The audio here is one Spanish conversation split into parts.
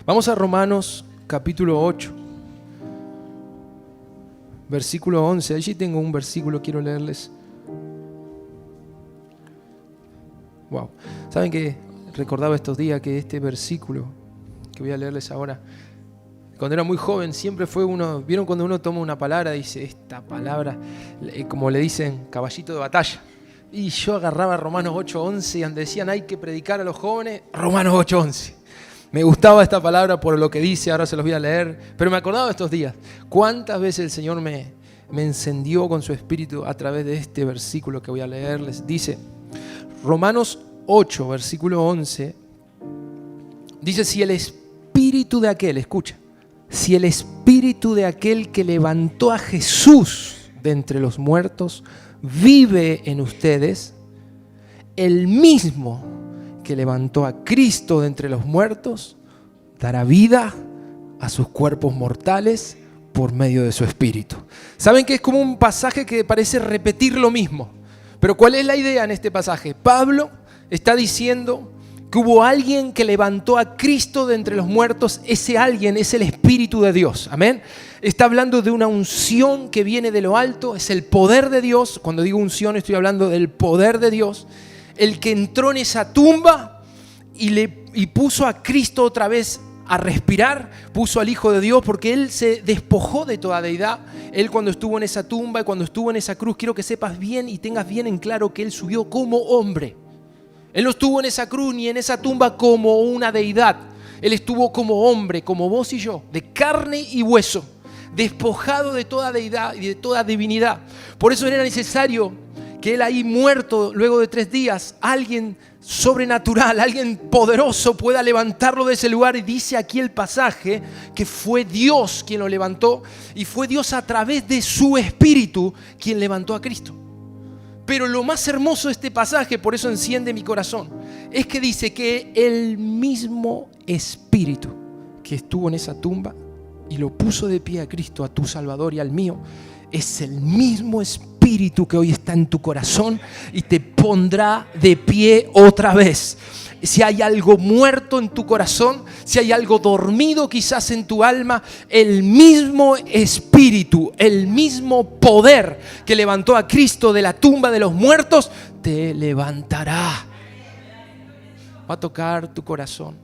Vamos a Romanos capítulo 8, versículo 11. Allí tengo un versículo, quiero leerles. Wow. ¿Saben que recordaba estos días que este versículo que voy a leerles ahora, cuando era muy joven, siempre fue uno, ¿vieron cuando uno toma una palabra y dice, esta palabra, como le dicen, caballito de batalla? Y yo agarraba Romanos 8:11 y donde decían hay que predicar a los jóvenes, Romanos 8:11. Me gustaba esta palabra por lo que dice, ahora se los voy a leer, pero me acordaba estos días, cuántas veces el Señor me encendió con su espíritu a través de este versículo que voy a leerles. Dice, Romanos 8, versículo 11, dice, si el espíritu de aquel, escucha, si el espíritu de aquel que levantó a Jesús de entre los muertos vive en ustedes, el mismo que levantó a Cristo de entre los muertos dará vida a sus cuerpos mortales por medio de su espíritu. ¿Saben que es como un pasaje que parece repetir lo mismo? Pero ¿cuál es la idea en este pasaje? Pablo está diciendo que hubo alguien que levantó a Cristo de entre los muertos. Ese alguien es el Espíritu de Dios. Amén. Está hablando de una unción que viene de lo alto. Es el poder de Dios. Cuando digo unción estoy hablando del poder de Dios. El que entró en esa tumba y puso a Cristo otra vez a respirar, puso al Hijo de Dios, porque Él se despojó de toda deidad. Él cuando estuvo en esa tumba y cuando estuvo en esa cruz, quiero que sepas bien y tengas bien en claro que Él subió como hombre. Él no estuvo en esa cruz ni en esa tumba como una deidad. Él estuvo como hombre, como vos y yo, de carne y hueso, despojado de toda deidad y de toda divinidad. Por eso era necesario que Él ahí muerto, luego de 3 días, alguien sobrenatural, alguien poderoso pueda levantarlo de ese lugar. Y dice aquí el pasaje que fue Dios quien lo levantó y fue Dios a través de su Espíritu quien levantó a Cristo. Pero lo más hermoso de este pasaje, por eso enciende mi corazón, es que dice que el mismo Espíritu que estuvo en esa tumba y lo puso de pie a Cristo, a tu Salvador y al mío, es el mismo Espíritu que hoy está en tu corazón y te pondrá de pie otra vez. Si hay algo muerto en tu corazón, si hay algo dormido quizás en tu alma, el mismo Espíritu, el mismo poder que levantó a Cristo de la tumba de los muertos, te levantará. Va a tocar tu corazón,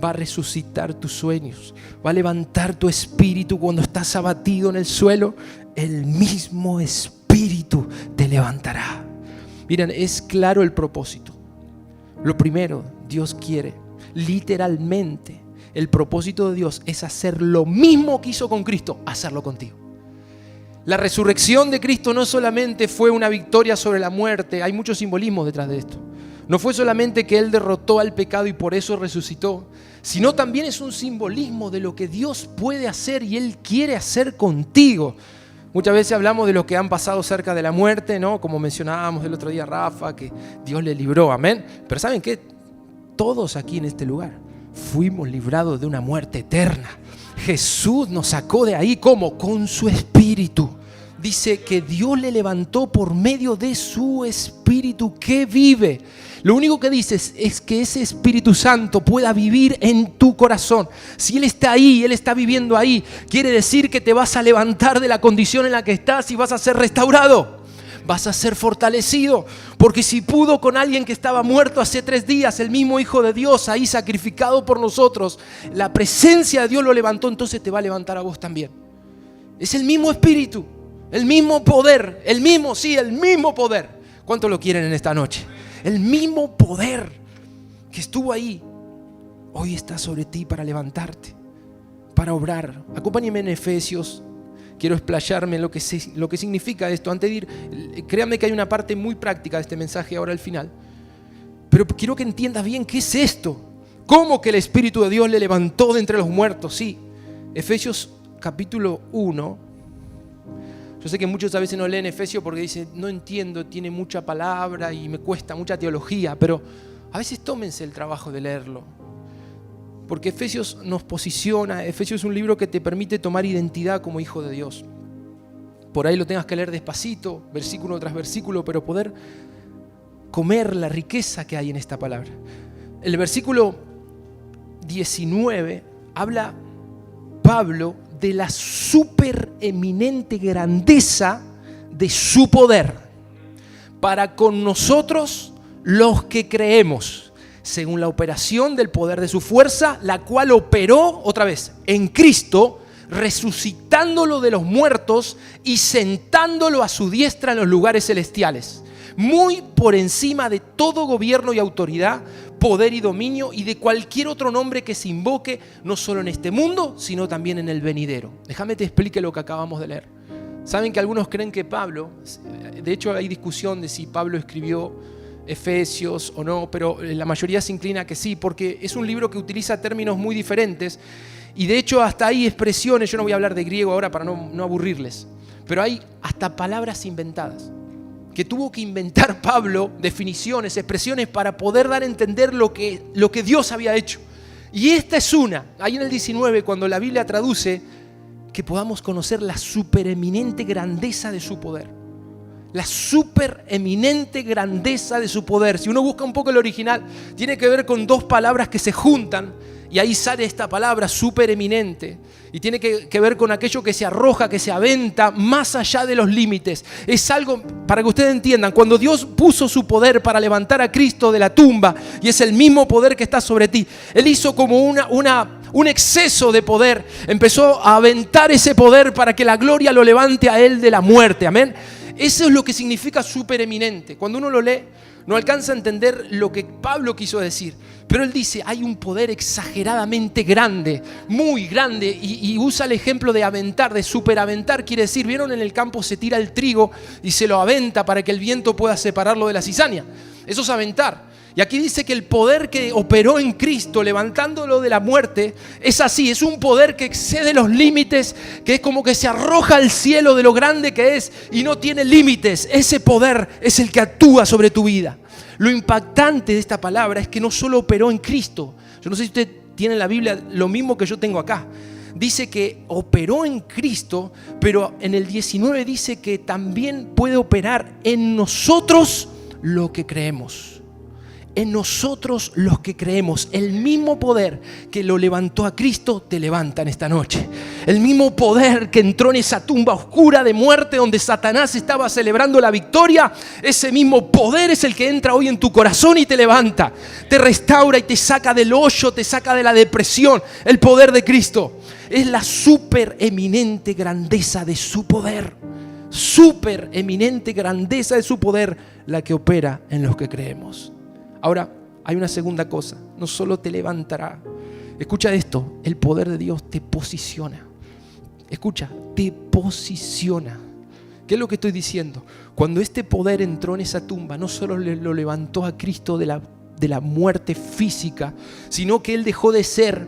va a resucitar tus sueños, va a levantar tu espíritu cuando estás abatido en el suelo. El mismo Espíritu te levantará. Miren, es claro el propósito. Lo primero, Dios quiere, literalmente, el propósito de Dios es hacer lo mismo que hizo con Cristo, hacerlo contigo. La resurrección de Cristo no solamente fue una victoria sobre la muerte, hay mucho simbolismo detrás de esto. No fue solamente que Él derrotó al pecado y por eso resucitó, sino también es un simbolismo de lo que Dios puede hacer y Él quiere hacer contigo. Muchas veces hablamos de los que han pasado cerca de la muerte, ¿no? Como mencionábamos el otro día Rafa, que Dios le libró, amén. Pero ¿saben qué? Todos aquí en este lugar fuimos librados de una muerte eterna. Jesús nos sacó de ahí, ¿cómo? Con su Espíritu. Dice que Dios le levantó por medio de su Espíritu que vive. Lo único que dices es que ese Espíritu Santo pueda vivir en tu corazón. Si Él está ahí, Él está viviendo ahí, quiere decir que te vas a levantar de la condición en la que estás y vas a ser restaurado. Vas a ser fortalecido. Porque si pudo con alguien que estaba muerto hace 3 días, el mismo Hijo de Dios ahí sacrificado por nosotros, la presencia de Dios lo levantó, entonces te va a levantar a vos también. Es el mismo Espíritu, el mismo poder, el mismo poder. ¿Cuánto lo quieren en esta noche? El mismo poder que estuvo ahí, hoy está sobre ti para levantarte, para obrar. Acompáñenme en Efesios. Quiero explayarme en lo que significa esto. Antes de ir, créanme que hay una parte muy práctica de este mensaje ahora al final. Pero quiero que entiendas bien qué es esto. ¿Cómo que el Espíritu de Dios le levantó de entre los muertos? Sí, Efesios capítulo 1. Yo sé que muchos a veces no leen Efesios porque dicen, no entiendo, tiene mucha palabra y me cuesta mucha teología, pero a veces tómense el trabajo de leerlo. Porque Efesios nos posiciona, Efesios es un libro que te permite tomar identidad como hijo de Dios. Por ahí lo tengas que leer despacito, versículo tras versículo, pero poder comer la riqueza que hay en esta palabra. El versículo 19 habla Pablo de la supereminente grandeza de su poder para con nosotros los que creemos, según la operación del poder de su fuerza, la cual operó, otra vez, en Cristo, resucitándolo de los muertos y sentándolo a su diestra en los lugares celestiales, muy por encima de todo gobierno y autoridad, poder y dominio y de cualquier otro nombre que se invoque, no solo en este mundo, sino también en el venidero. Déjame te explique lo que acabamos de leer. Saben que algunos creen que Pablo, de hecho hay discusión de si Pablo escribió Efesios o no, pero la mayoría se inclina que sí, porque es un libro que utiliza términos muy diferentes y de hecho hasta hay expresiones, yo no voy a hablar de griego ahora para no aburrirles, pero hay hasta palabras inventadas que tuvo que inventar Pablo, definiciones, expresiones para poder dar a entender lo que Dios había hecho. Y esta es una, ahí en el 19, cuando la Biblia traduce, que podamos conocer la supereminente grandeza de su poder. La supereminente grandeza de su poder. Si uno busca un poco el original, tiene que ver con dos palabras que se juntan y ahí sale esta palabra supereminente. Y tiene que ver con aquello que se arroja, que se aventa más allá de los límites. Es algo, para que ustedes entiendan, cuando Dios puso su poder para levantar a Cristo de la tumba, y es el mismo poder que está sobre ti, Él hizo como un exceso de poder. Empezó a aventar ese poder para que la gloria lo levante a Él de la muerte. Amén. Eso es lo que significa supereminente. Cuando uno lo lee, no alcanza a entender lo que Pablo quiso decir. Pero él dice, hay un poder exageradamente grande, muy grande, y usa el ejemplo de aventar, de superaventar. Quiere decir, ¿vieron? En el campo se tira el trigo y se lo aventa para que el viento pueda separarlo de la cizaña. Eso es aventar. Y aquí dice que el poder que operó en Cristo, levantándolo de la muerte, es así, es un poder que excede los límites, que es como que se arroja al cielo de lo grande que es y no tiene límites. Ese poder es el que actúa sobre tu vida. Lo impactante de esta palabra es que no solo operó en Cristo. Yo no sé si usted tiene en la Biblia lo mismo que yo tengo acá. Dice que operó en Cristo, pero en el 19 dice que también puede operar en nosotros lo que creemos. En nosotros los que creemos. El mismo poder que lo levantó a Cristo te levanta en esta noche. El mismo poder que entró en esa tumba oscura de muerte donde Satanás estaba celebrando la victoria, ese mismo poder es el que entra hoy en tu corazón y te levanta, te restaura y te saca del hoyo, te saca de la depresión. El poder de Cristo es la supereminente grandeza de su poder. Supereminente grandeza de su poder, la que opera en los que creemos. Ahora, hay una segunda cosa. No solo te levantará. Escucha esto. El poder de Dios te posiciona. Escucha, te posiciona. ¿Qué es lo que estoy diciendo? Cuando este poder entró en esa tumba, no solo lo levantó a Cristo de la muerte física, sino que Él dejó de ser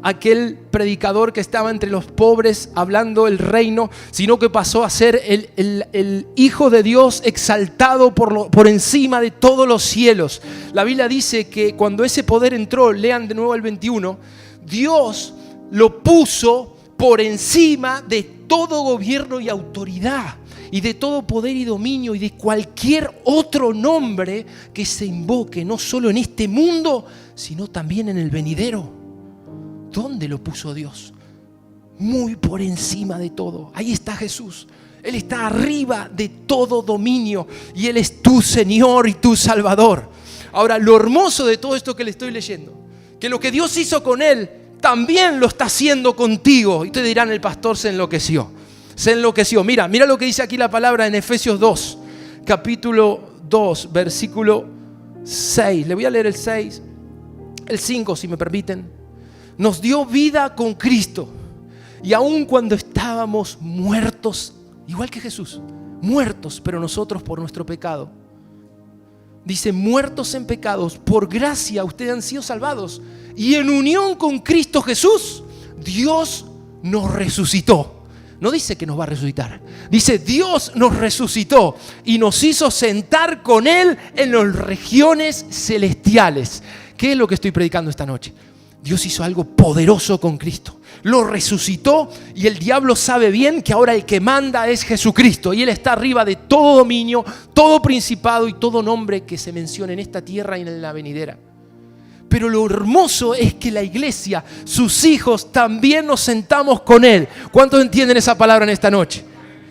aquel predicador que estaba entre los pobres hablando el reino, sino que pasó a ser el Hijo de Dios exaltado por encima de todos los cielos. La Biblia dice que cuando ese poder entró, lean de nuevo el 21, Dios lo puso por encima de todo gobierno y autoridad, y de todo poder y dominio, y de cualquier otro nombre que se invoque, no solo en este mundo, sino también en el venidero. ¿Dónde lo puso Dios? Muy por encima de todo. Ahí está Jesús. Él está arriba de todo dominio y Él es tu Señor y tu Salvador. Ahora, lo hermoso de todo esto que le estoy leyendo, que lo que Dios hizo con Él, también lo está haciendo contigo. Y ustedes dirán, el pastor se enloqueció. Se enloqueció. Mira lo que dice aquí la palabra en Efesios 2, capítulo 2, versículo 6. Le voy a leer el 6, el 5 si me permiten. Nos dio vida con Cristo, y aun cuando estábamos muertos, igual que Jesús, muertos, pero nosotros por nuestro pecado. Dice, muertos en pecados, por gracia ustedes han sido salvados, y en unión con Cristo Jesús, Dios nos resucitó. No dice que nos va a resucitar, dice Dios nos resucitó y nos hizo sentar con Él en las regiones celestiales. ¿Qué es lo que estoy predicando esta noche? Dios hizo algo poderoso con Cristo. Lo resucitó y el diablo sabe bien que ahora el que manda es Jesucristo. Y Él está arriba de todo dominio, todo principado y todo nombre que se mencione en esta tierra y en la venidera. Pero lo hermoso es que la iglesia, sus hijos, también nos sentamos con Él. ¿Cuántos entienden esa palabra en esta noche?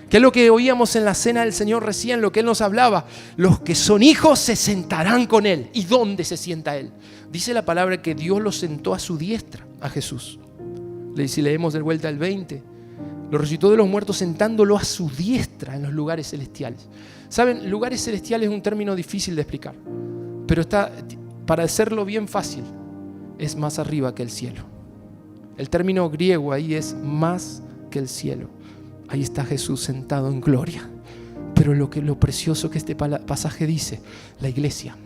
Que es lo que oíamos en la cena del Señor recién, lo que Él nos hablaba. Los que son hijos se sentarán con Él. ¿Y dónde se sienta Él? Dice la palabra que Dios lo sentó a su diestra, a Jesús. Si leemos de vuelta el 20, lo resucitó de los muertos sentándolo a su diestra en los lugares celestiales. ¿Saben? Lugares celestiales es un término difícil de explicar, pero para hacerlo bien fácil, es más arriba que el cielo. El término griego ahí es más que el cielo. Ahí está Jesús sentado en gloria. Pero lo precioso que este pasaje dice, la iglesia,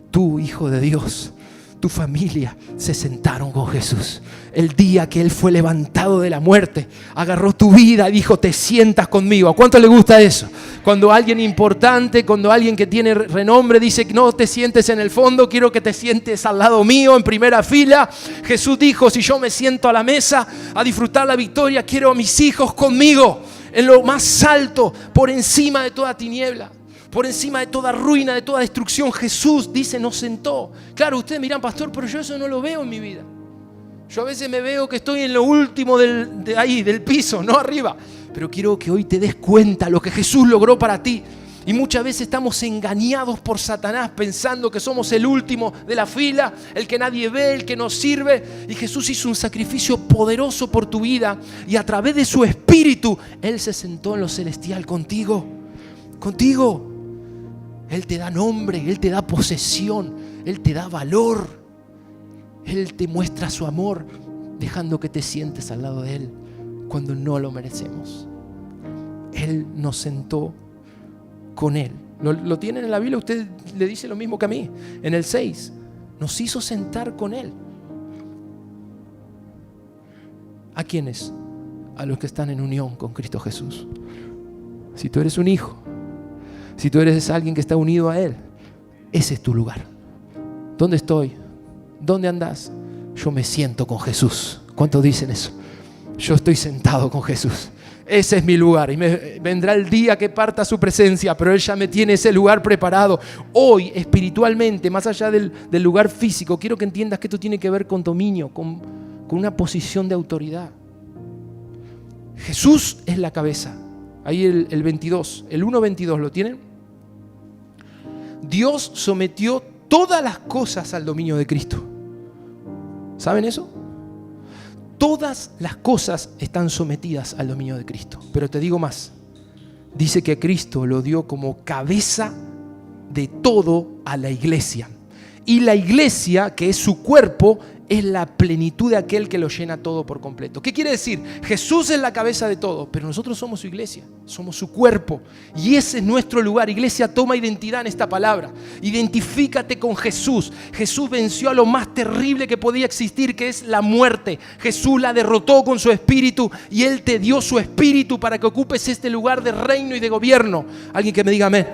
tú, hijo de Dios, tu familia, se sentaron con Jesús. El día que Él fue levantado de la muerte, agarró tu vida y dijo, te sientas conmigo. ¿A cuánto le gusta eso? Cuando alguien importante, cuando alguien que tiene renombre dice, no te sientes en el fondo, quiero que te sientes al lado mío, en primera fila. Jesús dijo, si yo me siento a la mesa a disfrutar la victoria, quiero a mis hijos conmigo, en lo más alto, por encima de toda tiniebla. Por encima de toda ruina, de toda destrucción, Jesús dice, nos sentó. Claro, ustedes miran, pastor, pero yo eso no lo veo en mi vida. Yo a veces me veo que estoy en lo último del piso, no arriba. Pero quiero que hoy te des cuenta lo que Jesús logró para ti. Y muchas veces estamos engañados por Satanás pensando que somos el último de la fila, el que nadie ve, el que nos sirve. Y Jesús hizo un sacrificio poderoso por tu vida. Y a través de su Espíritu, Él se sentó en lo celestial contigo. Contigo. Él te da nombre, Él te da posesión, Él te da valor. Él te muestra su amor, dejando que te sientes al lado de Él cuando no lo merecemos. Él nos sentó con Él. Lo tienen en la Biblia, usted le dice lo mismo que a mí. En el 6, nos hizo sentar con Él. ¿A quiénes? A los que están en unión con Cristo Jesús. Si tú eres un hijo, si tú eres alguien que está unido a Él, ese es tu lugar. ¿Dónde estoy? ¿Dónde andás? Yo me siento con Jesús. ¿Cuántos dicen eso? Yo estoy sentado con Jesús. Ese es mi lugar. Y vendrá el día que parta su presencia, pero Él ya me tiene ese lugar preparado. Hoy, espiritualmente, más allá del lugar físico, quiero que entiendas que esto tiene que ver con dominio, con una posición de autoridad. Jesús es la cabeza. Ahí el 22, el 1:22, ¿lo tienen? Dios sometió todas las cosas al dominio de Cristo. ¿Saben eso? Todas las cosas están sometidas al dominio de Cristo. Pero te digo más. Dice que Cristo lo dio como cabeza de todo a la iglesia. Y la iglesia, que es su cuerpo, es la plenitud de aquel que lo llena todo por completo. ¿Qué quiere decir? Jesús es la cabeza de todo, pero nosotros somos su iglesia, somos su cuerpo. Y ese es nuestro lugar. Iglesia, toma identidad en esta palabra. Identifícate con Jesús. Jesús venció a lo más terrible que podía existir, que es la muerte. Jesús la derrotó con su espíritu y Él te dio su espíritu para que ocupes este lugar de reino y de gobierno. Alguien que me diga amén.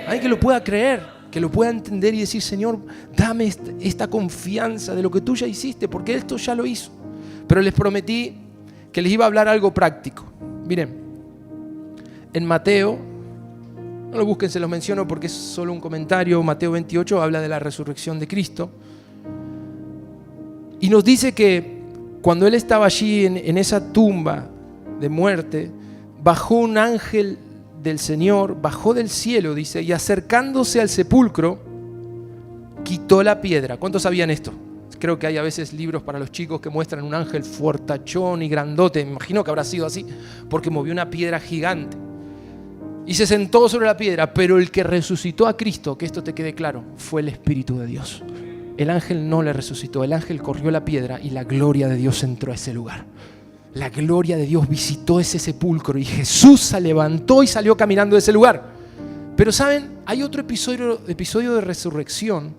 Alguien que lo pueda creer, que lo pueda entender y decir, Señor, dame esta confianza de lo que tú ya hiciste, porque esto ya lo hizo. Pero les prometí que les iba a hablar algo práctico. Miren, en Mateo, no lo busquen, se los menciono porque es solo un comentario. Mateo 28 habla de la resurrección de Cristo. Y nos dice que cuando Él estaba allí en esa tumba de muerte, bajó un ángel del Señor, bajó del cielo, dice, y acercándose al sepulcro, quitó la piedra. ¿Cuántos sabían esto? Creo que hay a veces libros para los chicos que muestran un ángel fortachón y grandote. Me imagino que habrá sido así, porque movió una piedra gigante. Y se sentó sobre la piedra, pero el que resucitó a Cristo, que esto te quede claro, fue el Espíritu de Dios. El ángel no le resucitó, el ángel corrió la piedra y la gloria de Dios entró a ese lugar. La gloria de Dios visitó ese sepulcro y Jesús se levantó y salió caminando de ese lugar. Pero ¿saben? Hay otro episodio de resurrección.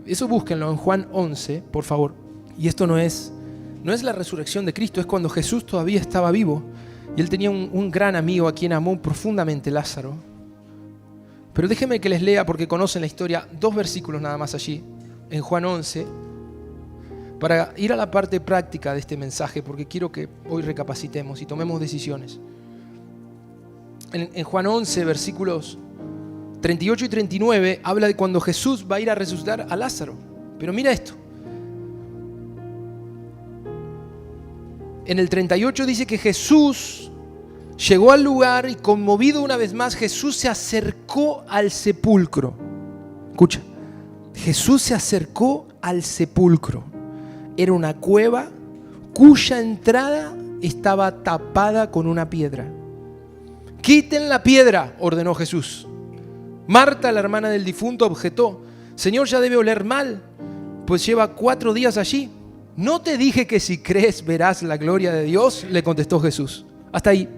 Eso búsquenlo en Juan 11, por favor. Y esto no es la resurrección de Cristo, es cuando Jesús todavía estaba vivo. Y Él tenía un gran amigo a quien amó profundamente, Lázaro. Pero déjenme que les lea, porque conocen la historia, 2 versículos nada más allí, en Juan 11, para ir a la parte práctica de este mensaje, porque quiero que hoy recapacitemos y tomemos decisiones. En Juan 11, versículos 38 y 39, habla de cuando Jesús va a ir a resucitar a Lázaro. Pero mira esto, en el 38 dice que Jesús llegó al lugar y conmovido una vez más, Jesús se acercó al sepulcro. Escucha, Jesús se acercó al sepulcro. Era una cueva cuya entrada estaba tapada con una piedra. Quiten la piedra, ordenó Jesús. Marta, la hermana del difunto, objetó: Señor, ya debe oler mal, pues lleva 4 días allí. ¿No te dije que si crees verás la gloria de Dios?, le contestó Jesús. Hasta ahí.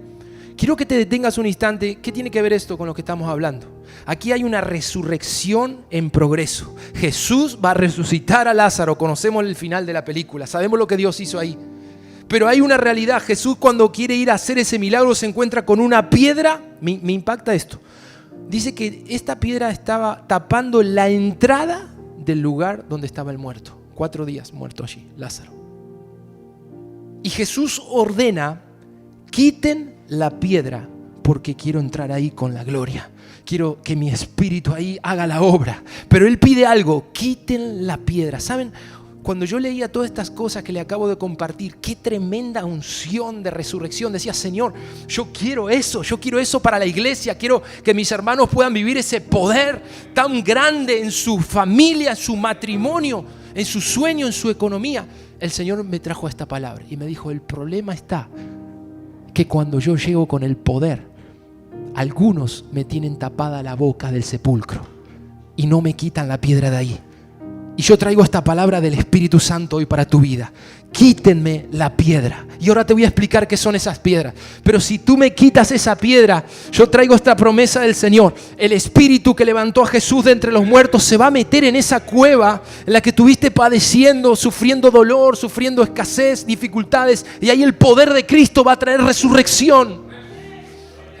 Quiero que te detengas un instante. ¿Qué tiene que ver esto con lo que estamos hablando? Aquí hay una resurrección en progreso. Jesús va a resucitar a Lázaro. Conocemos el final de la película. Sabemos lo que Dios hizo ahí. Pero hay una realidad. Jesús, cuando quiere ir a hacer ese milagro, se encuentra con una piedra. Me impacta esto. Dice que esta piedra estaba tapando la entrada del lugar donde estaba el muerto. 4 días muerto allí, Lázaro. Y Jesús ordena: quiten la piedra, porque quiero entrar ahí con la gloria. Quiero que mi espíritu ahí haga la obra. Pero Él pide algo: quiten la piedra. ¿Saben? Cuando yo leía todas estas cosas que le acabo de compartir, qué tremenda unción de resurrección. Decía: Señor, yo quiero eso para la iglesia. Quiero que mis hermanos puedan vivir ese poder tan grande en su familia, en su matrimonio, en su sueño, en su economía. El Señor me trajo esta palabra y me dijo: el problema está que cuando yo llego con el poder, algunos me tienen tapada la boca del sepulcro y no me quitan la piedra de ahí. Y yo traigo esta palabra del Espíritu Santo hoy para tu vida. Quítenme la piedra. Y ahora te voy a explicar qué son esas piedras. Pero si tú me quitas esa piedra, yo traigo esta promesa del Señor. El Espíritu que levantó a Jesús de entre los muertos se va a meter en esa cueva en la que estuviste padeciendo, sufriendo dolor, sufriendo escasez, dificultades. Y ahí el poder de Cristo va a traer resurrección.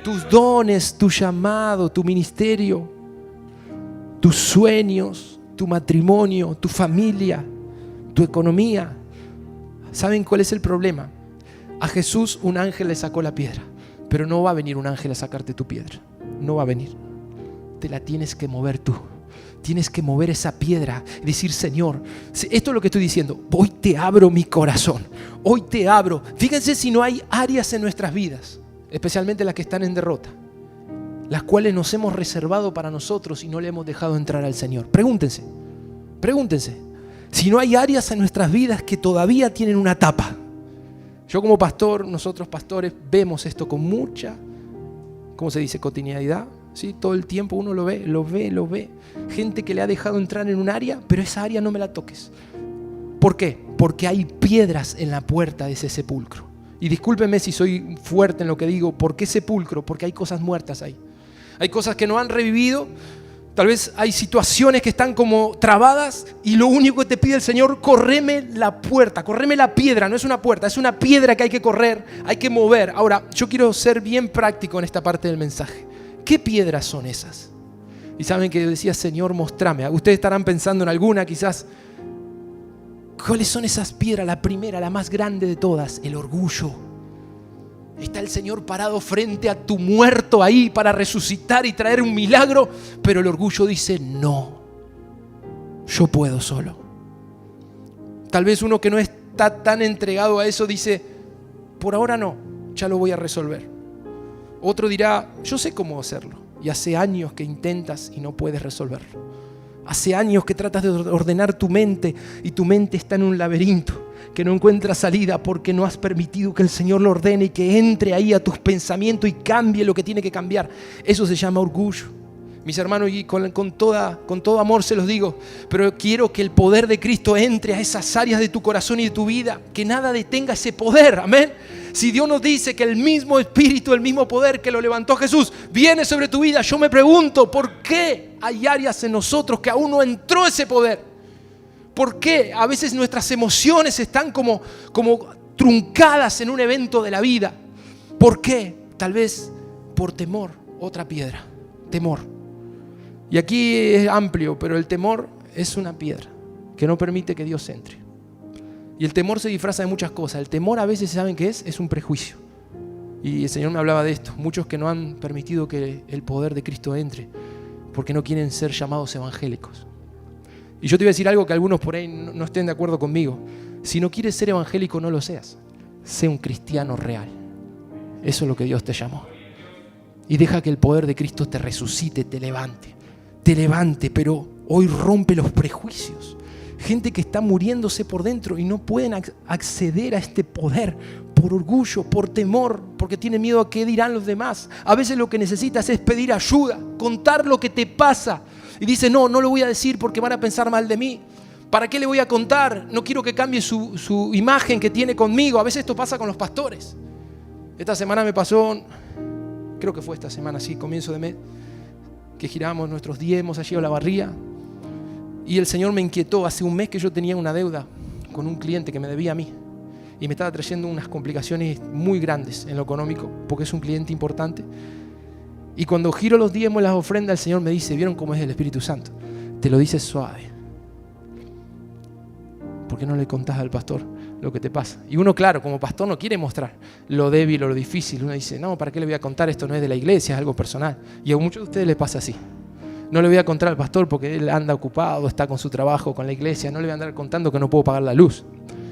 Tus dones, tu llamado, tu ministerio, tus sueños, tu matrimonio, tu familia, tu economía. ¿Saben cuál es el problema? A Jesús un ángel le sacó la piedra, pero no va a venir un ángel a sacarte tu piedra. No va a venir. Te la tienes que mover tú. Tienes que mover esa piedra y decir: Señor, esto es lo que estoy diciendo. Hoy te abro mi corazón. Hoy te abro. Fíjense si no hay áreas en nuestras vidas, especialmente las que están en derrota, las cuales nos hemos reservado para nosotros y no le hemos dejado entrar al Señor. Pregúntense si no hay áreas en nuestras vidas que todavía tienen una tapa. Yo como pastor, nosotros pastores, vemos esto con mucha, ¿cómo se dice?, cotidianidad. ¿Sí? Todo el tiempo uno lo ve. Gente que le ha dejado entrar en un área, pero esa área no me la toques. ¿Por qué? Porque hay piedras en la puerta de ese sepulcro. Y discúlpenme si soy fuerte en lo que digo. ¿Por qué sepulcro? Porque hay cosas muertas ahí. Hay cosas que no han revivido. Tal vez hay situaciones que están como trabadas y lo único que te pide el Señor: correme la puerta, correme la piedra. No es una puerta, es una piedra que hay que correr, hay que mover. Ahora, yo quiero ser bien práctico en esta parte del mensaje. ¿Qué piedras son esas? Y saben que yo decía: Señor, mostrame. Ustedes estarán pensando en alguna quizás. ¿Cuáles son esas piedras? La primera, la más grande de todas: el orgullo. Está el Señor parado frente a tu muerto ahí para resucitar y traer un milagro, pero el orgullo dice: no, yo puedo solo. Tal vez uno que no está tan entregado a eso dice: por ahora no, ya lo voy a resolver. Otro dirá: yo sé cómo hacerlo, y hace años que intentas y no puedes resolverlo. Hace años que tratas de ordenar tu mente y tu mente está en un laberinto que no encuentra salida porque no has permitido que el Señor lo ordene y que entre ahí a tus pensamientos y cambie lo que tiene que cambiar. Eso se llama orgullo. Mis hermanos, y con todo amor se los digo, pero quiero que el poder de Cristo entre a esas áreas de tu corazón y de tu vida, que nada detenga ese poder, amén. Si Dios nos dice que el mismo Espíritu, el mismo poder que lo levantó a Jesús viene sobre tu vida, yo me pregunto: ¿por qué hay áreas en nosotros que aún no entró ese poder? ¿Por qué a veces nuestras emociones están como truncadas en un evento de la vida? ¿Por qué? Tal vez por temor. Otra piedra, temor. Y aquí es amplio, pero el temor es una piedra que no permite que Dios entre. Y el temor se disfraza de muchas cosas. El temor a veces, ¿saben qué es? Es un prejuicio. Y el Señor me hablaba de esto. Muchos que no han permitido que el poder de Cristo entre porque no quieren ser llamados evangélicos. Y yo te voy a decir algo que algunos por ahí no estén de acuerdo conmigo. Si no quieres ser evangélico, no lo seas. Sé un cristiano real. Eso es lo que Dios te llamó. Y deja que el poder de Cristo te resucite, te levante, pero hoy rompe los prejuicios. Gente que está muriéndose por dentro y no pueden acceder a este poder por orgullo, por temor, porque tienen miedo a qué dirán los demás. A veces lo que necesitas es pedir ayuda, contar lo que te pasa. Y dice, no lo voy a decir porque van a pensar mal de mí. ¿Para qué le voy a contar? No quiero que cambie su imagen que tiene conmigo. A veces esto pasa con los pastores. Esta semana me pasó, creo que fue esta semana, sí, comienzo de mes, que girábamos nuestros diezmos allí a la barría. Y el Señor me inquietó. Hace un mes que yo tenía una deuda con un cliente que me debía a mí. Y me estaba trayendo unas complicaciones muy grandes en lo económico, porque es un cliente importante. Y cuando giro los diezmos, las ofrendas, el Señor me dice, ¿vieron cómo es el Espíritu Santo? Te lo dice suave. ¿Por qué no le contás al pastor lo que te pasa? Y uno, claro, como pastor no quiere mostrar lo débil o lo difícil. Uno dice, no, ¿para qué le voy a contar? Esto no es de la iglesia, es algo personal. Y a muchos de ustedes les pasa así. No le voy a contar al pastor porque él anda ocupado, está con su trabajo, con la iglesia. No le voy a andar contando que no puedo pagar la luz.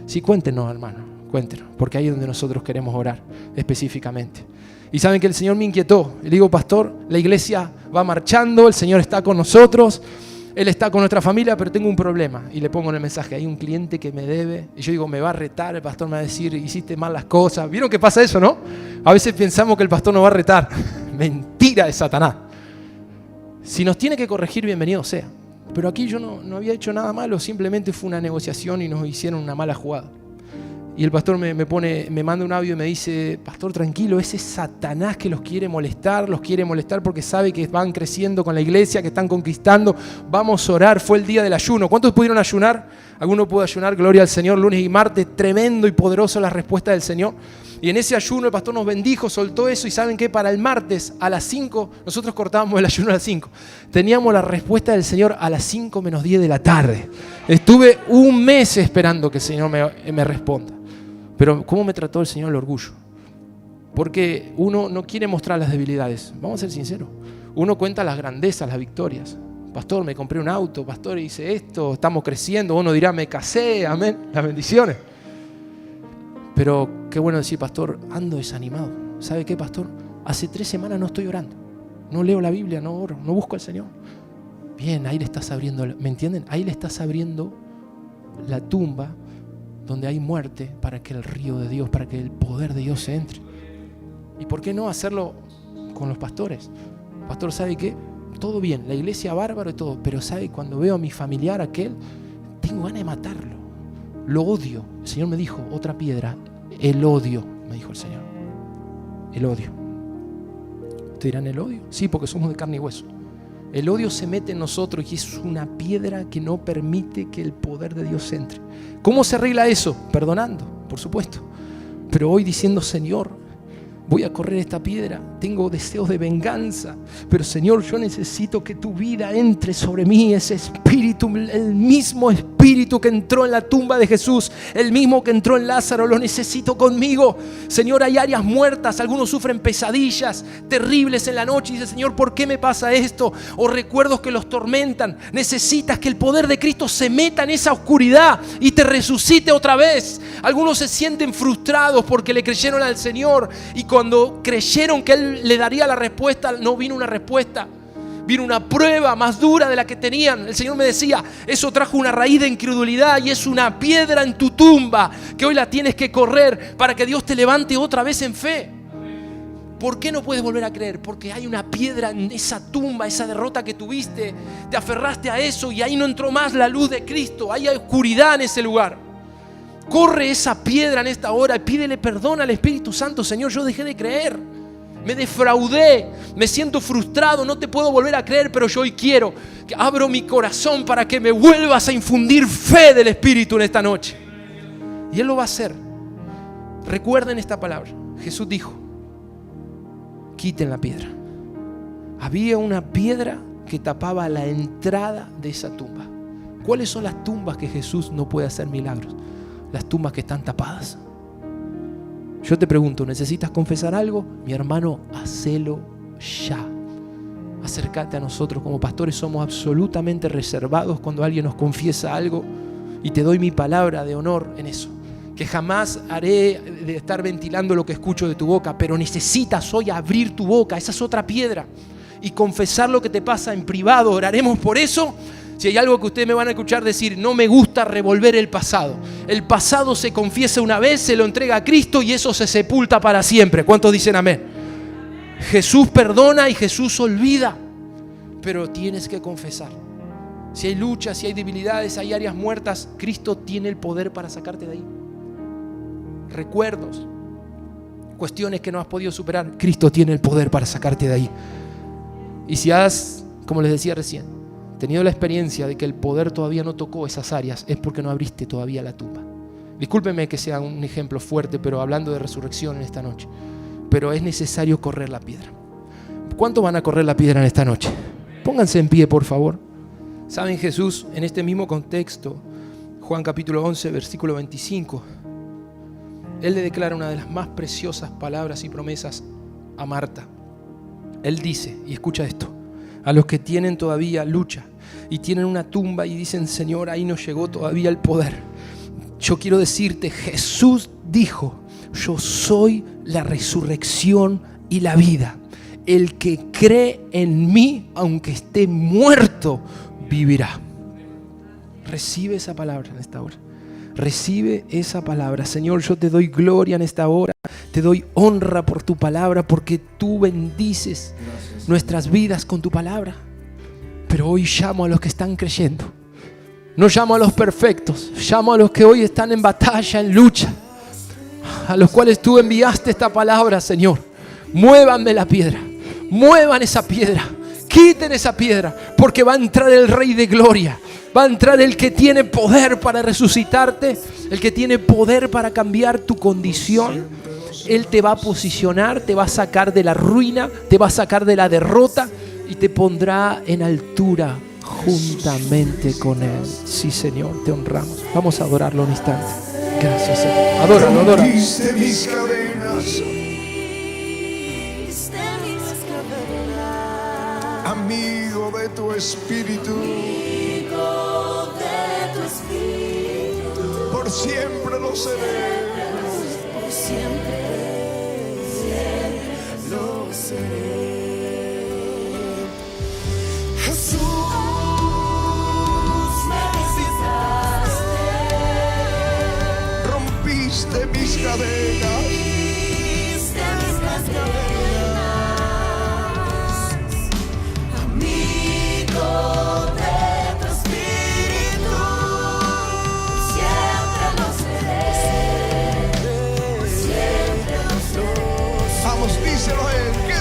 Sí, cuéntenos, hermano, cuéntenos, porque ahí es donde nosotros queremos orar específicamente. Y saben que el Señor me inquietó. Le digo, pastor, la iglesia va marchando, el Señor está con nosotros, Él está con nuestra familia, pero tengo un problema. Y le pongo en el mensaje, hay un cliente que me debe. Y yo digo, me va a retar, el pastor me va a decir, hiciste mal las cosas. ¿Vieron que pasa eso, no? A veces pensamos que el pastor nos va a retar. Mentira de Satanás. Si nos tiene que corregir, bienvenido sea. Pero aquí yo no había hecho nada malo, simplemente fue una negociación y nos hicieron una mala jugada. Y el pastor me manda un audio y me dice, pastor, tranquilo, ese Satanás que los quiere molestar porque sabe que van creciendo con la iglesia, que están conquistando. Vamos a orar, fue el día del ayuno. ¿Cuántos pudieron ayunar? ¿Alguno pudo ayunar? Gloria al Señor, lunes y martes, tremendo y poderoso la respuesta del Señor. Y en ese ayuno el pastor nos bendijo, soltó eso y ¿saben qué? Para el martes a las 5, nosotros cortábamos el ayuno a las 5. Teníamos la respuesta del Señor a las 5 menos 10 de la tarde. Estuve un mes esperando que el Señor me responda. Pero ¿cómo me trató el Señor el orgullo? Porque uno no quiere mostrar las debilidades. Vamos a ser sinceros. Uno cuenta las grandezas, las victorias. Pastor, me compré un auto. Pastor, hice esto. Estamos creciendo. Uno dirá, me casé. Amén. Las bendiciones. Pero qué bueno decir, pastor, ando desanimado. ¿Sabe qué, pastor? Hace 3 semanas no estoy orando. No leo la Biblia, no oro, no busco al Señor. Bien, ahí le estás abriendo, ¿me entienden? Ahí le estás abriendo la tumba donde hay muerte para que el río de Dios, para que el poder de Dios se entre. ¿Y por qué no hacerlo con los pastores? Pastor, ¿sabe qué? Todo bien, la iglesia bárbaro y todo, pero ¿sabe? Cuando veo a mi familiar aquel, tengo ganas de matarlo. Lo odio. El Señor me dijo, otra piedra, el odio, me dijo el Señor. El odio. ¿Ustedes dirán el odio? Sí, porque somos de carne y hueso. El odio se mete en nosotros y es una piedra que no permite que el poder de Dios entre. ¿Cómo se arregla eso? Perdonando, por supuesto. Pero hoy diciendo, Señor, voy a correr esta piedra, tengo deseos de venganza, pero Señor, yo necesito que tu vida entre sobre mí, ese espíritu, el mismo espíritu que entró en la tumba de Jesús, el mismo que entró en Lázaro, lo necesito conmigo. Señor, hay áreas muertas, algunos sufren pesadillas terribles en la noche y dicen, Señor, ¿por qué me pasa esto? O recuerdos que los tormentan. Necesitas que el poder de Cristo se meta en esa oscuridad y te resucite otra vez. Algunos se sienten frustrados porque le creyeron al Señor y cuando creyeron que Él le daría la respuesta, no vino una respuesta, vino una prueba más dura de la que tenían. El Señor me decía, eso trajo una raíz de incredulidad y es una piedra en tu tumba que hoy la tienes que correr para que Dios te levante otra vez en fe. ¿Por qué no puedes volver a creer? Porque hay una piedra en esa tumba, esa derrota que tuviste, te aferraste a eso y ahí no entró más la luz de Cristo, hay oscuridad en ese lugar. Corre esa piedra en esta hora y pídele perdón al Espíritu Santo. Señor, yo dejé de creer, me defraudé, me siento frustrado, no te puedo volver a creer, pero yo hoy quiero que abro mi corazón para que me vuelvas a infundir fe del Espíritu en esta noche. Y Él lo va a hacer. Recuerden esta palabra. Jesús dijo, quiten la piedra. Había una piedra que tapaba la entrada de esa tumba. ¿Cuáles son las tumbas que Jesús no puede hacer milagros? Las tumbas que están tapadas. Yo te pregunto, ¿necesitas confesar algo? Mi hermano, hacelo ya. Acércate a nosotros. Como pastores somos absolutamente reservados cuando alguien nos confiesa algo y te doy mi palabra de honor en eso. que jamás haré de estar ventilando lo que escucho de tu boca, pero necesitas hoy abrir tu boca, esa es otra piedra, y confesar lo que te pasa en privado. Oraremos por eso. Si hay algo que ustedes me van a escuchar decir, no me gusta revolver el pasado. El pasado se confiesa una vez, se lo entrega a Cristo y eso se sepulta para siempre. ¿Cuántos dicen amén? Jesús perdona y Jesús olvida, pero tienes que confesar. Si hay luchas, si hay debilidades, hay áreas muertas, Cristo tiene el poder para sacarte de ahí. Recuerdos, cuestiones que no has podido superar, Cristo tiene el poder para sacarte de ahí. Y si has, como les decía recién, tenido la experiencia de que el poder todavía no tocó esas áreas, es porque no abriste todavía la tumba. Discúlpenme que sea un ejemplo fuerte, pero hablando de resurrección en esta noche, pero es necesario correr la piedra. ¿Cuántos van a correr la piedra en esta noche? Pónganse en pie, por favor. Saben, Jesús, en este mismo contexto, Juan capítulo 11, versículo 25, Él le declara una de las más preciosas palabras y promesas a Marta. Él dice, y escucha esto, a los que tienen todavía lucha y tienen una tumba y dicen, Señor, ahí no llegó todavía el poder. Yo quiero decirte, Jesús dijo, yo soy la resurrección y la vida. El que cree en mí, aunque esté muerto, vivirá. Recibe esa palabra en esta hora. Recibe esa palabra. Señor, yo te doy gloria en esta hora. Te doy honra por tu palabra, porque tú bendices nuestras vidas con tu palabra. Pero hoy llamo a los que están creyendo. No llamo a los perfectos. Llamo a los que hoy están en batalla, en lucha. A los cuales tú enviaste esta palabra, Señor. Muévanme la piedra. Muevan esa piedra. Quiten esa piedra. Porque va a entrar el Rey de Gloria. Va a entrar el que tiene poder para resucitarte, el que tiene poder para cambiar tu condición. Él te va a posicionar, te va a sacar de la ruina, te va a sacar de la derrota y te pondrá en altura juntamente con Él. Sí, Señor, te honramos. Vamos a adorarlo un instante. Gracias, Señor. Adóralo, adóralo. Amigo de tu espíritu, por siempre lo seré, por siempre lo seré. Jesús, me visitaste, rompiste mis cadenas. Díselo a Él, que